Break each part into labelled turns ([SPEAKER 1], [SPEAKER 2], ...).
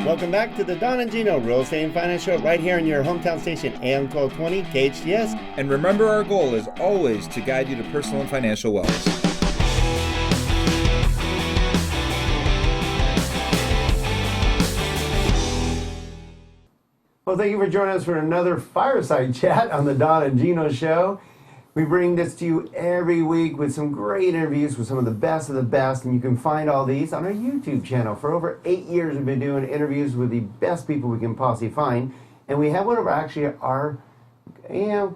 [SPEAKER 1] Welcome back to the Don and Gino Real Estate and Finance Show right here in your hometown station, AM 1220 KHTS.
[SPEAKER 2] And remember, our goal is always to guide you to personal and financial wellness.
[SPEAKER 1] Well, thank you for joining us for another fireside chat on the Don and Gino Show. We bring this to you every week with some great interviews with some of the best, and you can find all these on our YouTube channel. For over 8 years, we've been doing interviews with the best people we can possibly find, and we have one of our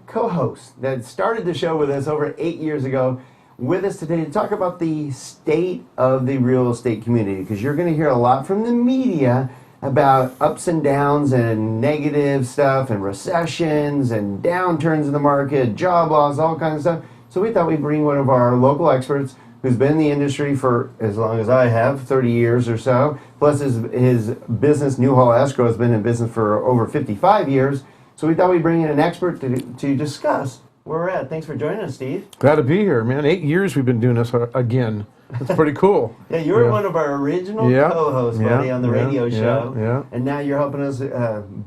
[SPEAKER 1] co-hosts that started the show with us over 8 years ago with us today to talk about the state of the real estate community, because you're going to hear a lot from the media about ups and downs and negative stuff and recessions and downturns in the market, job loss, all kinds of stuff. So we thought we'd bring one of our local experts who's been in the industry for as long as I have, 30 years or so, plus his business, Newhall Escrow, has been in business for over 55 years. So we thought we'd bring in an expert to discuss where we're at. Thanks for joining us, Steve.
[SPEAKER 3] Glad to be here, man. 8 years we've been doing this again. It's pretty cool.
[SPEAKER 1] Yeah, you were one of our original co-hosts, buddy, on the radio show.
[SPEAKER 3] Yeah.
[SPEAKER 1] And now you're helping us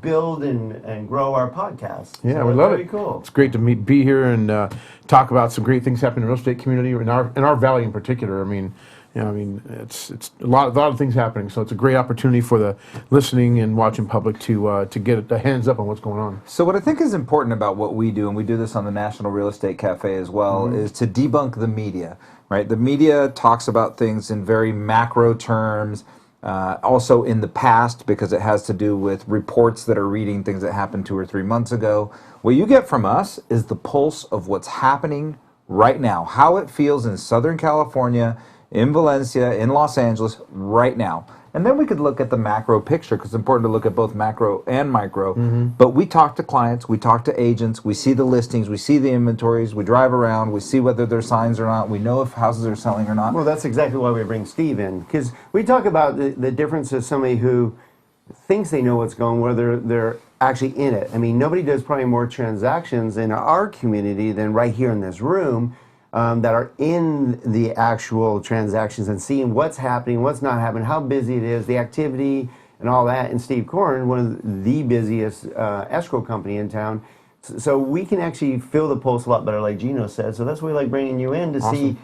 [SPEAKER 1] build and grow our podcast.
[SPEAKER 3] Yeah,
[SPEAKER 1] so
[SPEAKER 3] we love it.
[SPEAKER 1] Very cool.
[SPEAKER 3] It's great to be here and talk about some great things happening in the real estate community, in our valley in particular. I mean, it's a lot of things happening. So it's a great opportunity for the listening and watching public to get a hands up on what's going on.
[SPEAKER 2] So what I think is important about what we do, and we do this on the National Real Estate Cafe as well, is to debunk the media. Right, the media talks about things in very macro terms, also in the past, because it has to do with reports that are reading things that happened 2 or 3 months ago. What you get from us is the pulse of what's happening right now, how it feels in Southern California, in Valencia, in Los Angeles right now. And then we could look at the macro picture, because it's important to look at both macro and micro. But we talk to clients, we talk to agents, we see the listings, we see the inventories, we drive around, we see whether there's signs or not, we know if houses are selling or not.
[SPEAKER 1] Well, that's exactly why we bring Steve in, because we talk about the difference of somebody who thinks they know what's going on, whether they're actually in it. I mean, nobody does probably more transactions in our community than right here in this room. That are in the actual transactions and seeing what's happening, what's not happening, how busy it is, the activity, and all that. And Steve Corn, one of the busiest escrow company in town. So we can actually feel the pulse a lot better, like Gino said. So that's why we like bringing you in to see,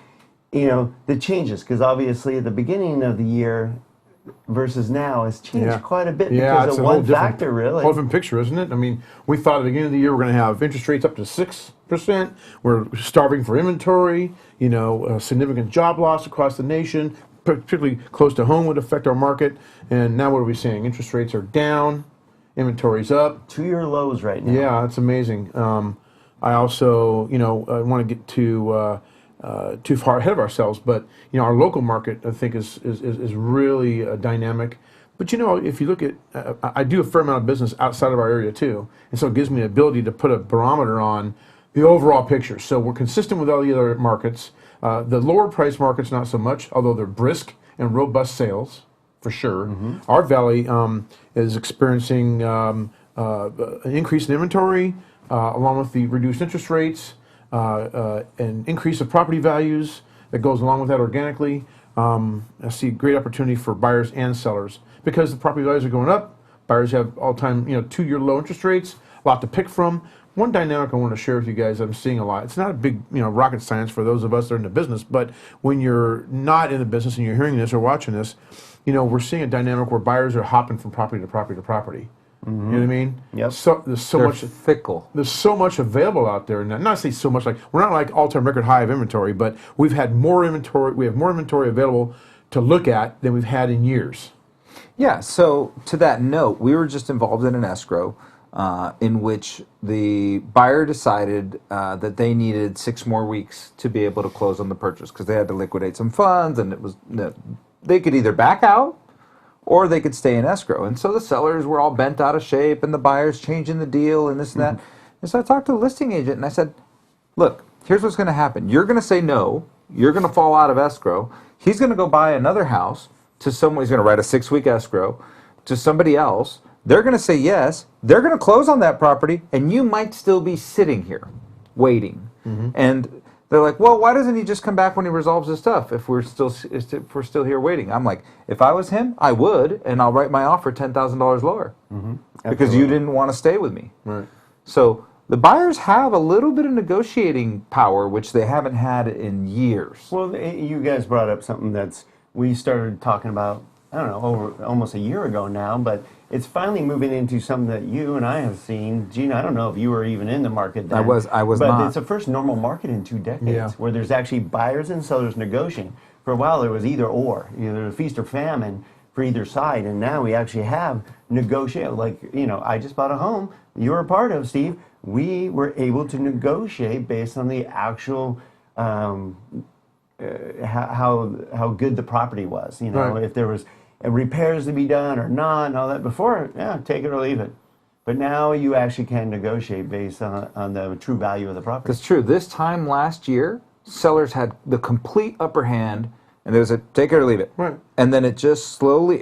[SPEAKER 1] the changes. Because obviously at the beginning of the year versus now has changed quite a bit because of one factor, really.
[SPEAKER 3] Whole different picture, isn't it? I mean, we thought at the beginning of the year we're going to have interest rates up to 6%. We're starving for inventory. Significant job loss across the nation, particularly close to home, would affect our market. And now what are we seeing? Interest rates are down, inventory's up.
[SPEAKER 1] 2-year lows right now.
[SPEAKER 3] Yeah, that's amazing. I also, I want to get too far ahead of ourselves, but our local market, I think, is really dynamic. But if you look at, I do a fair amount of business outside of our area too, and so it gives me the ability to put a barometer on the overall picture. So we're consistent with all the other markets. The lower price markets, not so much, although they're brisk and robust sales for sure. Our valley is experiencing an increase in inventory, along with the reduced interest rates. An increase of property values that goes along with that organically. I see great opportunity for buyers and sellers because the property values are going up. Buyers have all-time, 2-year low interest rates, a lot to pick from. One dynamic I want to share with you guys that I'm seeing a lot. It's not a big, rocket science for those of us that are in the business, but when you're not in the business and you're hearing this or watching this, we're seeing a dynamic where buyers are hopping from property to property to property. You know what I mean?
[SPEAKER 1] Yep.
[SPEAKER 3] So there's so much
[SPEAKER 2] fickle.
[SPEAKER 3] There's so much available out there, and not say so much, like we're not like all-time record high of inventory, but we've had more inventory. We have more inventory available to look at than we've had in years.
[SPEAKER 2] Yeah. So to that note, we were just involved in an escrow in which the buyer decided that they needed 6 more weeks to be able to close on the purchase because they had to liquidate some funds, and they could either back out or they could stay in escrow. And so the sellers were all bent out of shape, and the buyers changing the deal and this and that. And so I talked to the listing agent, and I said, look, here's what's going to happen. You're going to say no. You're going to fall out of escrow. He's going to go buy another house to someone. He's going to write a 6-week escrow to somebody else. They're going to say yes. They're going to close on that property, and you might still be sitting here waiting. And They're like, well, why doesn't he just come back when he resolves his stuff if we're still here waiting? I'm like, if I was him, I would, and I'll write my offer $10,000 lower because you didn't want to stay with me.
[SPEAKER 3] Right.
[SPEAKER 2] So the buyers have a little bit of negotiating power, which they haven't had in years.
[SPEAKER 1] Well, you guys brought up something we started talking about, I don't know, over almost a year ago now, but it's finally moving into something that you and I have seen. Gina, I don't know if you were even in the market then.
[SPEAKER 2] I was
[SPEAKER 1] but
[SPEAKER 2] not.
[SPEAKER 1] It's the first normal market in 2 decades where there's actually buyers and sellers negotiating. For a while, there was either or. There was feast or famine for either side, and now we actually have negotiate. Like, I just bought a home. You were a part of, Steve. We were able to negotiate based on the actual how good the property was.
[SPEAKER 3] Right.
[SPEAKER 1] If there was repairs to be done or not, and all that. Before, take it or leave it. But now you actually can negotiate based on the true value of the property.
[SPEAKER 2] That's true. This time last year, sellers had the complete upper hand, and there was a take it or leave it.
[SPEAKER 3] Right.
[SPEAKER 2] And then it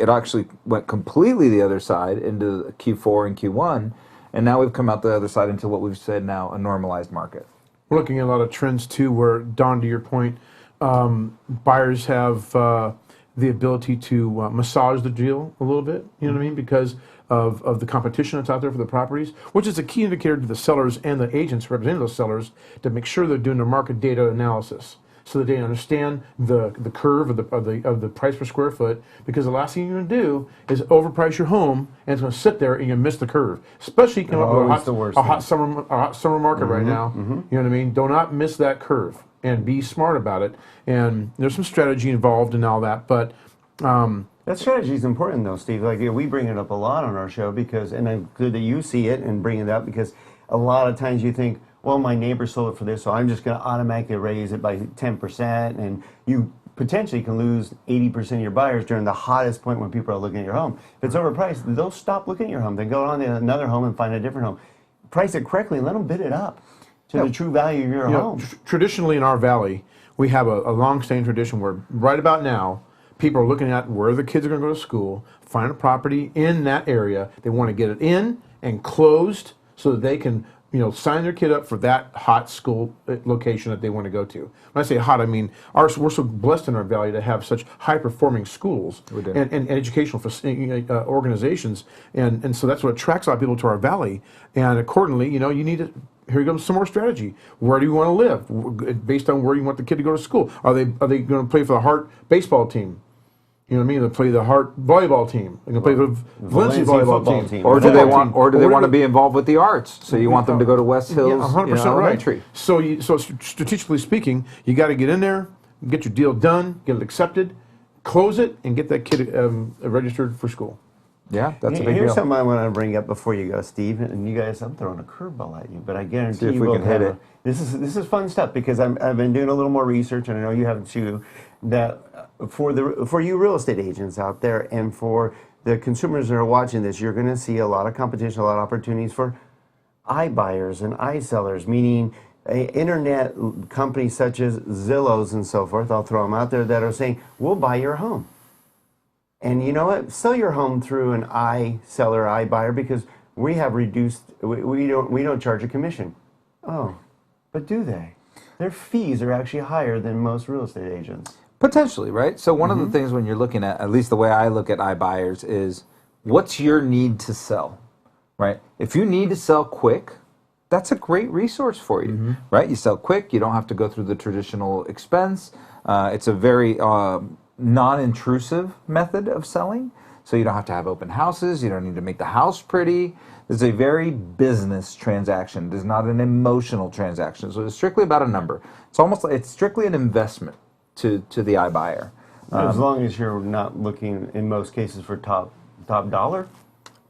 [SPEAKER 2] actually went completely the other side into Q4 and Q1, and now we've come out the other side into what we've said now, a normalized market.
[SPEAKER 3] We're looking at a lot of trends too where, Don, to your point, buyers have the ability to massage the deal a little bit, you know what I mean, because of the competition that's out there for the properties, which is a key indicator to the sellers and the agents representing those sellers to make sure they're doing their market data analysis so that they understand the curve of the price per square foot, because the last thing you're going to do is overprice your home and it's going to sit there and you miss the curve, especially coming up with a hot summer market right now. You know what I mean? Do not miss that curve and be smart about it. And there's some strategy involved in all that, but
[SPEAKER 1] that strategy is important, though, Steve. Like, we bring it up a lot on our show because, and I'm good that you see it and bring it up, because a lot of times you think, well, my neighbor sold it for this, so I'm just going to automatically raise it by 10%, and you potentially can lose 80% of your buyers during the hottest point when people are looking at your home. If it's overpriced, they'll stop looking at your home. They go on to another home and find a different home. Price it correctly and let them bid it up to the true value of your home.
[SPEAKER 3] Traditionally in our valley, we have a long-standing tradition where right about now, people are looking at where the kids are going to go to school, find a property in that area. They want to get it in and closed so that they can, sign their kid up for that hot school location that they want to go to. When I say hot, I mean we're so blessed in our valley to have such high-performing schools and educational organizations, and so that's what attracts a lot of people to our valley. And accordingly, you need to. Here comes some more strategy. Where do you want to live? Based on where you want the kid to go to school. Are they going to play for the Hart baseball team? You know what I mean? They play the Hart volleyball team. They're going to play the Valencia volleyball team.
[SPEAKER 2] Or do they want to be involved with the arts? So you want them to go to West Hills
[SPEAKER 3] 100%
[SPEAKER 2] Elementary.
[SPEAKER 3] Right. So strategically speaking, you got to get in there, get your deal done, get it accepted, close it, and get that kid registered for school.
[SPEAKER 2] Yeah, that's a big deal.
[SPEAKER 1] Here's something I want to bring up before you go, Steve. And you guys, I'm throwing a curveball at you, but I guarantee
[SPEAKER 2] if
[SPEAKER 1] you
[SPEAKER 2] we
[SPEAKER 1] will
[SPEAKER 2] can hit it.
[SPEAKER 1] This is fun stuff, because I've been doing a little more research, and I know you have too. That for you real estate agents out there, and for the consumers that are watching this, you're going to see a lot of competition, a lot of opportunities for iBuyers and iSellers, meaning internet companies such as Zillows and so forth. I'll throw them out there that are saying, we'll buy your home. And you know what? Sell your home through an iSeller, iBuyer, because we have reduced. We don't charge a commission. Oh, but do they? Their fees are actually higher than most real estate agents.
[SPEAKER 2] Potentially, right? So one of the things when you're looking at least the way I look at iBuyers, is what's your need to sell, right? If you need to sell quick, that's a great resource for you, right? You sell quick. You don't have to go through the traditional expense. It's a very non-intrusive method of selling, so you don't have to have open houses. You don't need to make the house pretty. It's a very business transaction. It's not an emotional transaction. So it's strictly about a number. It's strictly an investment to the iBuyer.
[SPEAKER 1] As long as you're not looking, in most cases, for top dollar.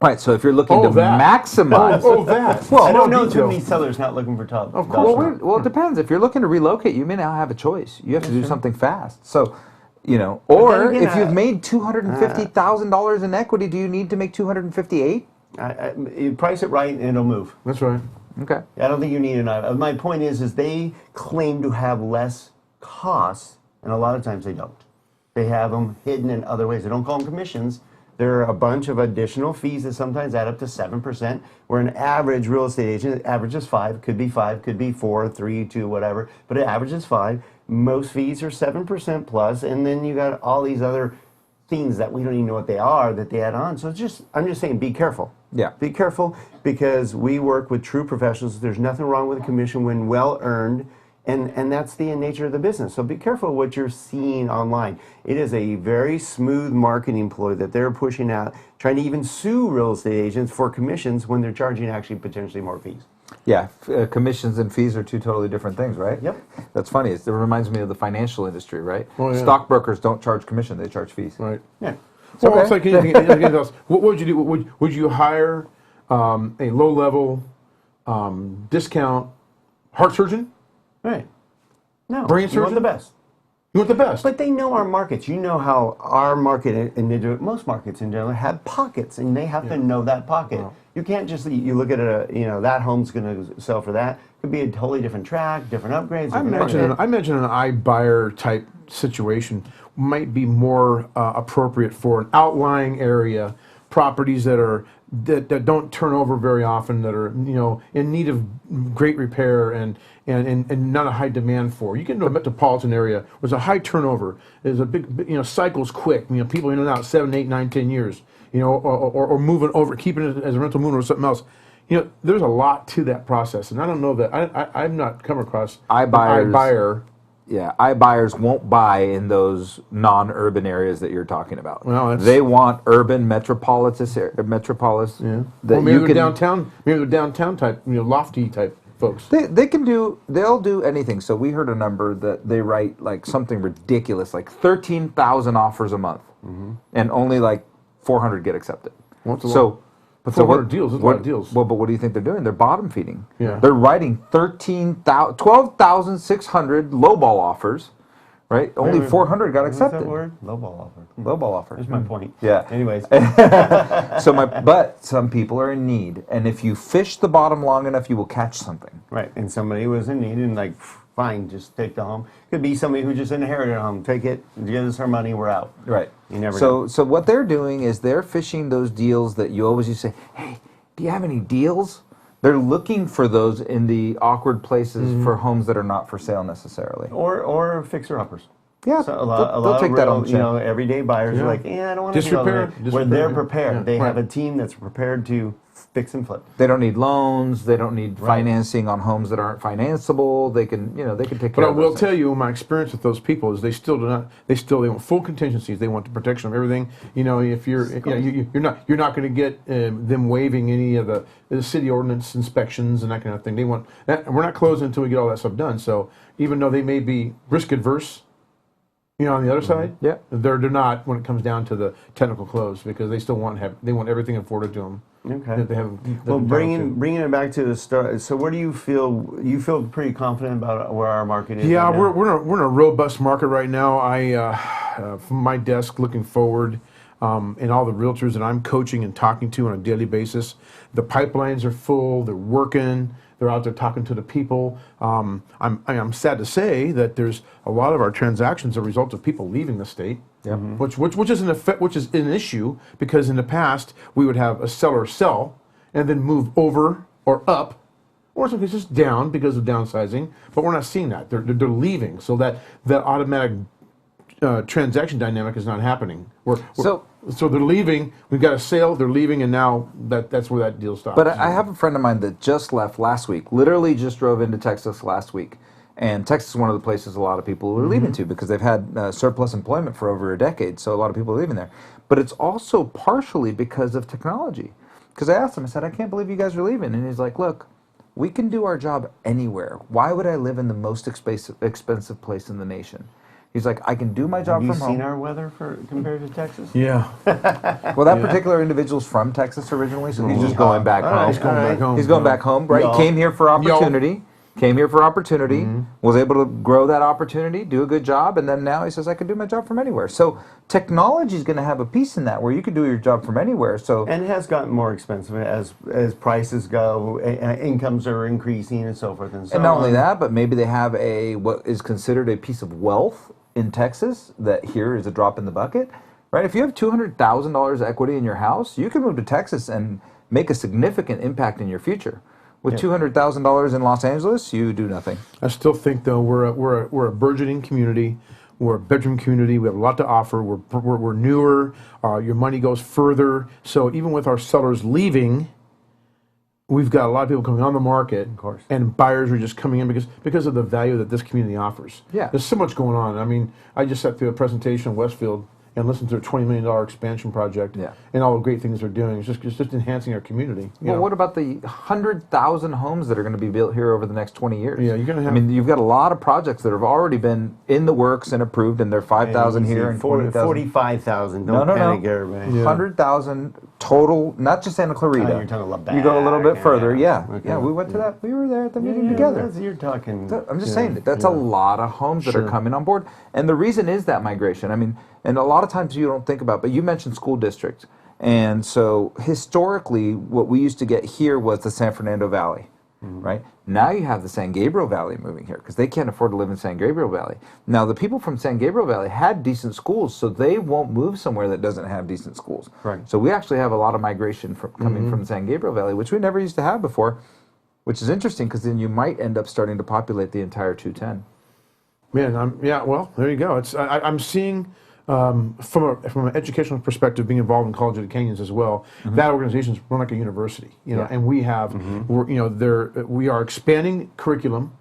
[SPEAKER 2] Right, so if you're looking to maximize...
[SPEAKER 3] that.
[SPEAKER 1] Well, I don't know too many sellers not looking for top dollar.
[SPEAKER 2] Well, it depends. If you're looking to relocate, you may not have a choice. You have to do something fast. So, or if you've made $250,000 in equity, do you need to make $258,000?
[SPEAKER 1] You price it right and it'll move.
[SPEAKER 3] That's right.
[SPEAKER 2] Okay.
[SPEAKER 1] I don't think you need an. My point is they claim to have less costs, and a lot of times they don't. They have them hidden in other ways. They don't call them commissions. There are a bunch of additional fees that sometimes add up to 7%, where an average real estate agent averages 5, could be 5, could be 4, 3, 2, whatever, but it averages 5. Most fees are 7% plus, and then you got all these other things that we don't even know what they are that they add on. So I'm just saying, be careful.
[SPEAKER 2] Yeah.
[SPEAKER 1] Be careful, because we work with true professionals. There's nothing wrong with a commission when well earned. And that's the nature of the business. So be careful what you're seeing online. It is a very smooth marketing ploy that they're pushing out, trying to even sue real estate agents for commissions when they're charging actually potentially more fees.
[SPEAKER 2] Yeah, commissions and fees are two totally different things, right?
[SPEAKER 1] Yep.
[SPEAKER 2] That's funny. It reminds me of the financial industry, right?
[SPEAKER 3] Oh, yeah.
[SPEAKER 2] Stockbrokers don't charge commission; they charge fees.
[SPEAKER 3] Right.
[SPEAKER 1] Yeah.
[SPEAKER 3] Well,
[SPEAKER 2] okay.
[SPEAKER 3] it's like anything else. What would you do? Would you hire a low-level discount heart surgeon?
[SPEAKER 1] Right. No.
[SPEAKER 3] Brain
[SPEAKER 1] You want
[SPEAKER 3] surgeon?
[SPEAKER 1] the best.
[SPEAKER 3] You want the best.
[SPEAKER 1] But they know our markets. You know how our market, and most markets in general, have pockets, and they have to know that pocket.
[SPEAKER 3] Wow.
[SPEAKER 1] You can't just, you look at that home's going to sell for that. Could be a totally different track, different upgrades.
[SPEAKER 3] I imagine an iBuyer type situation might be more appropriate for an outlying area, properties that don't turn over very often, that are in need of great repair and not a high demand for. You get into a metropolitan area, there's a high turnover, there's a big cycles quick. People in and out 7, 8, 9, 10 years. Or moving over, keeping it as a rental moving or something else. There's a lot to that process, and I don't know that I've not come across iBuyer.
[SPEAKER 2] Yeah, iBuyers won't buy in those non-urban areas that you're talking about.
[SPEAKER 3] Well,
[SPEAKER 2] they want urban metropolis. Yeah.
[SPEAKER 3] Well,
[SPEAKER 2] That
[SPEAKER 3] maybe
[SPEAKER 2] you
[SPEAKER 3] they're
[SPEAKER 2] can,
[SPEAKER 3] downtown. Maybe they're downtown type, lofty type folks.
[SPEAKER 2] they'll do anything. So we heard a number that they write like something ridiculous, like 13,000 offers a month, and only like 400 get accepted.
[SPEAKER 3] What's a lot?
[SPEAKER 2] So, but
[SPEAKER 3] 400 deals. That's a lot of deals.
[SPEAKER 2] Well, but what do you think they're doing? They're bottom feeding.
[SPEAKER 3] Yeah.
[SPEAKER 2] They're writing 12,600 lowball offers, right? Only 400 got
[SPEAKER 1] What's
[SPEAKER 2] accepted.
[SPEAKER 1] that word? Lowball offer.
[SPEAKER 2] Lowball offer.
[SPEAKER 1] There's my point.
[SPEAKER 2] Yeah.
[SPEAKER 1] Anyways.
[SPEAKER 2] But some people are in need, and if you fish the bottom long enough, you will catch something.
[SPEAKER 1] Right. And somebody was in need and like, fine, just take the home. Could be somebody who just inherited a home. Take it, give us our money, we're out.
[SPEAKER 2] Right.
[SPEAKER 1] You never know.
[SPEAKER 2] So what they're doing is they're fishing those deals that you always used to say, hey, do you have any deals? They're looking for those in the awkward places for homes that are not for sale necessarily.
[SPEAKER 1] Or fixer-uppers.
[SPEAKER 2] Yeah,
[SPEAKER 1] So a
[SPEAKER 2] they'll
[SPEAKER 1] lot
[SPEAKER 2] take
[SPEAKER 1] of
[SPEAKER 2] that
[SPEAKER 1] real,
[SPEAKER 2] on the chin.
[SPEAKER 1] everyday buyers are like, I don't want to deal with it. Where they're prepared.
[SPEAKER 3] Yeah,
[SPEAKER 1] They have
[SPEAKER 3] right.
[SPEAKER 1] a team that's prepared to fix and flip.
[SPEAKER 2] They don't need loans. They don't need financing on homes that aren't financeable. They can, they can take care
[SPEAKER 3] But I
[SPEAKER 2] of
[SPEAKER 3] will
[SPEAKER 2] those
[SPEAKER 3] tell
[SPEAKER 2] things.
[SPEAKER 3] you, my experience with those people is they want full contingencies. They want the protection of everything. If you're you're not going to get them waiving any of the city ordinance inspections and that kind of thing. They want that. We're not closing until we get all that stuff done. So even though they may be risk adverse, on the other side,
[SPEAKER 2] Yeah.
[SPEAKER 3] they're not when it comes down to the technical close, because they still want everything afforded to them.
[SPEAKER 1] Okay.
[SPEAKER 3] That they have.
[SPEAKER 1] Well, bringing it back to the start. So, where do you feel? You feel pretty confident about where our market is?
[SPEAKER 3] Yeah,
[SPEAKER 1] right now?
[SPEAKER 3] we're in a robust market right now. From my desk, looking forward, and all the realtors that I'm coaching and talking to on a daily basis, the pipelines are full. They're working. They're out there talking to the people. I'm sad to say that there's a lot of our transactions are a result of people leaving the state.
[SPEAKER 2] Yeah.
[SPEAKER 3] Which is an issue, because in the past we would have a seller sell and then move over or up, or in some cases down because of downsizing. But we're not seeing that. They're leaving, so that automatic transaction dynamic is not happening. So they're leaving. We've got a sale. They're leaving, and now that's where that deal stops.
[SPEAKER 2] But I have a friend of mine that just left last week. Literally just drove into Texas last week. And Texas is one of the places a lot of people are leaving to, because they've had surplus employment for over a decade. So a lot of people are leaving there. But it's also partially because of technology. Because I asked him, I said, I can't believe you guys are leaving. And he's like, look, we can do our job anywhere. Why would I live in the most expensive place in the nation? He's like, I can do my job
[SPEAKER 1] Have
[SPEAKER 2] from
[SPEAKER 1] you
[SPEAKER 2] home.
[SPEAKER 1] seen our weather compared to Texas?
[SPEAKER 3] Yeah.
[SPEAKER 2] Well, that particular individual's from Texas originally, so he's just going back home.
[SPEAKER 3] He's going back home.
[SPEAKER 2] He's going back home, right?
[SPEAKER 1] Y'all.
[SPEAKER 2] Came here for opportunity. Was able to grow that opportunity, do a good job, and then now he says, I can do my job from anywhere. So technology is going to have a piece in that, where you can do your job from anywhere. So
[SPEAKER 1] And it has gotten more expensive as prices go, incomes are increasing, and so forth and so on.
[SPEAKER 2] And not only that, but maybe they have what is considered a piece of wealth in Texas that here is a drop in the bucket. right? If you have $200,000 equity in your house, you can move to Texas and make a significant impact in your future. With $200,000 in Los Angeles, you do nothing.
[SPEAKER 3] I still think, though, we're a burgeoning community. We're a bedroom community. We have a lot to offer. We're newer. Your money goes further. So even with our sellers leaving, we've got a lot of people coming on the market.
[SPEAKER 1] Of course.
[SPEAKER 3] And buyers are just coming in because of the value that this community offers.
[SPEAKER 2] Yeah.
[SPEAKER 3] There's so much going on. I mean, I just sat through a presentation in Westfield and listened to a $20 million expansion project and all the great things they're doing. It's just enhancing our community.
[SPEAKER 2] Well, what about the 100,000 homes that are going to be built here over the next 20 years?
[SPEAKER 3] Yeah, you're going to have...
[SPEAKER 2] I mean, you've got a lot of projects that have already been in the works and approved, and they're 5,000 here and 40,000.
[SPEAKER 1] 45,000. Don't panic, everybody.
[SPEAKER 2] 100,000 total, not just Santa Clarita.
[SPEAKER 1] You're talking about
[SPEAKER 2] You go a little bit further,
[SPEAKER 1] Okay.
[SPEAKER 2] Yeah, we went to that. We were there at the meeting together.
[SPEAKER 1] You're talking...
[SPEAKER 2] I'm just saying, that's a lot of homes that are coming on board. And the reason is that migration. I mean, and a lot of times you don't think about, but you mentioned school districts. And so historically, what we used to get here was the San Fernando Valley, right? Now you have the San Gabriel Valley moving here because they can't afford to live in San Gabriel Valley. Now, the people from San Gabriel Valley had decent schools, so they won't move somewhere that doesn't have decent schools.
[SPEAKER 1] Right.
[SPEAKER 2] So we actually have a lot of migration coming from San Gabriel Valley, which we never used to have before, which is interesting because then you might end up starting to populate the entire 210.
[SPEAKER 3] Man, well, there you go. It's I'm seeing from an educational perspective, being involved in College of the Canyons as well. That organization is run like a university, and we have, we are expanding curriculum,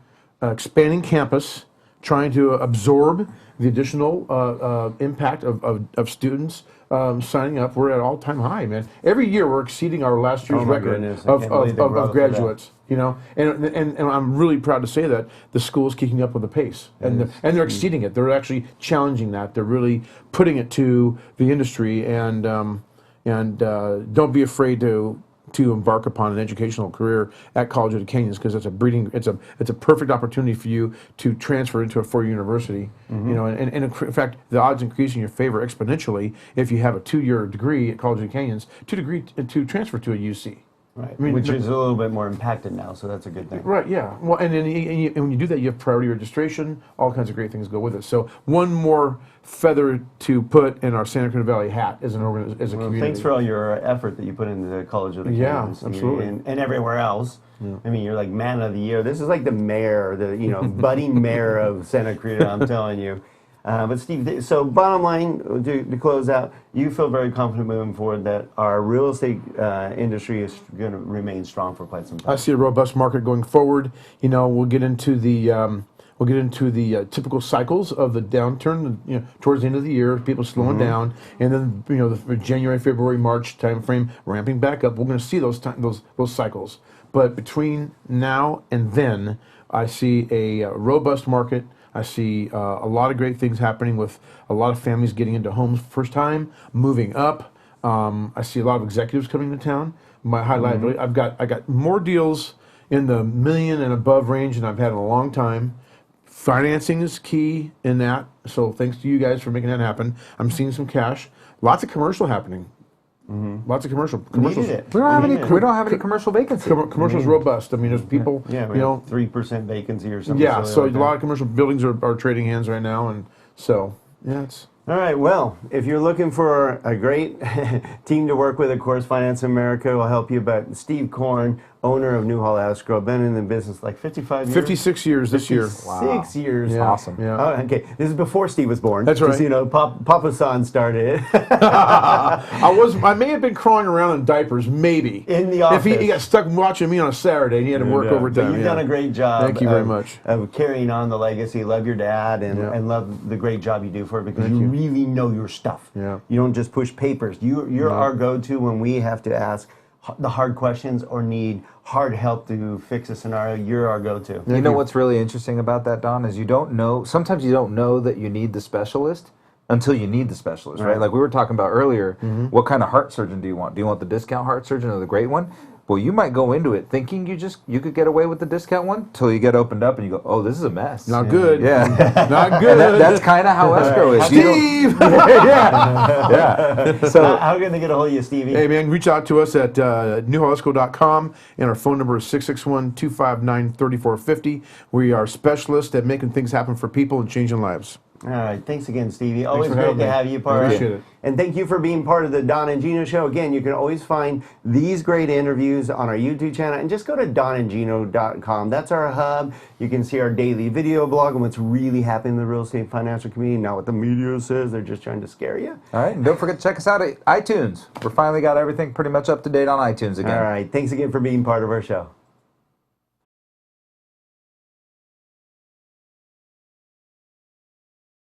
[SPEAKER 3] expanding campus, trying to absorb the additional impact of students signing up. We're at all-time high, man. Every year we're exceeding our last year's record of graduates. And I'm really proud to say that the school is keeping up with the pace, and they're exceeding it. They're actually challenging that. They're really putting it to the industry, and don't be afraid to embark upon an educational career at College of the Canyons because it's a perfect opportunity for you to transfer into a four-year university. And in fact, the odds increase in your favor exponentially if you have a 2-year degree at College of the Canyons to transfer to a UC.
[SPEAKER 1] Right, I mean, which is a little bit more impacted now, so that's a good thing.
[SPEAKER 3] Right, yeah. Well, and when you do that, you have priority registration. All kinds of great things go with it. So one more feather to put in our Santa Cruz Valley hat as a community.
[SPEAKER 1] Thanks for all your effort that you put into the College of the Canyons.
[SPEAKER 3] Yeah, absolutely.
[SPEAKER 1] And everywhere else. Yeah. I mean, you're like man of the year. This is like the mayor, budding mayor of Santa Cruz, I'm telling you. But Steve, so bottom line, to close out, you feel very confident moving forward that our real estate industry is going to remain strong for quite some time.
[SPEAKER 3] I see a robust market going forward. We'll get into the typical cycles of the downturn. Towards the end of the year, people slowing down, and then the January, February, March timeframe ramping back up. We're going to see those cycles. But between now and then, I see a robust market. I see a lot of great things happening with a lot of families getting into homes first time, moving up. I see a lot of executives coming to town. My highlight, I got more deals in the $1 million and above range than I've had in a long time. Financing is key in that, so thanks to you guys for making that happen. I'm seeing some cash. Lots of commercial happening. Lots of commercials.
[SPEAKER 2] We don't have any commercial vacancy.
[SPEAKER 3] Commercial's robust. I mean, there's people.
[SPEAKER 1] Yeah, 3% vacancy or something.
[SPEAKER 3] Yeah, so a lot of commercial buildings are trading hands right now, and so it's.
[SPEAKER 1] All right, well, if you're looking for a great team to work with, of course, Finance America will help you. But Steve Korn, owner of Newhall Escrow, been in the business like 55 years?
[SPEAKER 3] 56 years this year.
[SPEAKER 1] 6 years.
[SPEAKER 3] Yeah.
[SPEAKER 2] Awesome.
[SPEAKER 3] Yeah.
[SPEAKER 1] Oh, okay, this is before Steve was born.
[SPEAKER 3] That's right.
[SPEAKER 1] Papa San started it.
[SPEAKER 3] I may have been crawling around in diapers, maybe.
[SPEAKER 1] In the office.
[SPEAKER 3] If he got stuck watching me on a Saturday and he had to work overtime.
[SPEAKER 1] You've done a great job.
[SPEAKER 3] Thank you very much.
[SPEAKER 1] Of carrying on the legacy. Love your dad and love the great job you do for it because you really know your stuff.
[SPEAKER 3] Yeah.
[SPEAKER 1] You don't just push papers. You're our go-to when we have to ask the hard questions or need hard help to fix a scenario. You're our go-to.
[SPEAKER 2] You know what's really interesting about that, Don, is sometimes you don't know that you need the specialist until you need the specialist, right? Like we were talking about earlier, what kind of heart surgeon do you want? Do you want the discount heart surgeon or the great one? Well, you might go into it thinking you could get away with the discount one until you get opened up and you go, oh, this is a mess.
[SPEAKER 3] Not good.
[SPEAKER 2] Yeah.
[SPEAKER 3] Not good.
[SPEAKER 2] That's kind of how escrow is.
[SPEAKER 3] Steve!
[SPEAKER 2] Yeah.
[SPEAKER 1] So how can they get a hold of you, Stevie?
[SPEAKER 3] Hey, man, reach out to us at newhallescrow.com, and our phone number is 661-259-3450. We are specialists at making things happen for people and changing lives.
[SPEAKER 1] All right. Thanks again, Stevie. Always
[SPEAKER 3] for
[SPEAKER 1] great
[SPEAKER 3] having
[SPEAKER 1] to
[SPEAKER 3] me.
[SPEAKER 1] have you part.
[SPEAKER 3] Appreciate it.
[SPEAKER 1] And thank you for being part of the Don and Gino Show. Again, you can always find these great interviews on our YouTube channel. And just go to donandgino.com. That's our hub. You can see our daily video blog and what's really happening in the real estate financial community. Not what the media says. They're just trying to scare you.
[SPEAKER 2] All right. And don't forget to check us out at iTunes. We're finally got everything pretty much up to date on iTunes again.
[SPEAKER 1] All right. Thanks again for being part of our show.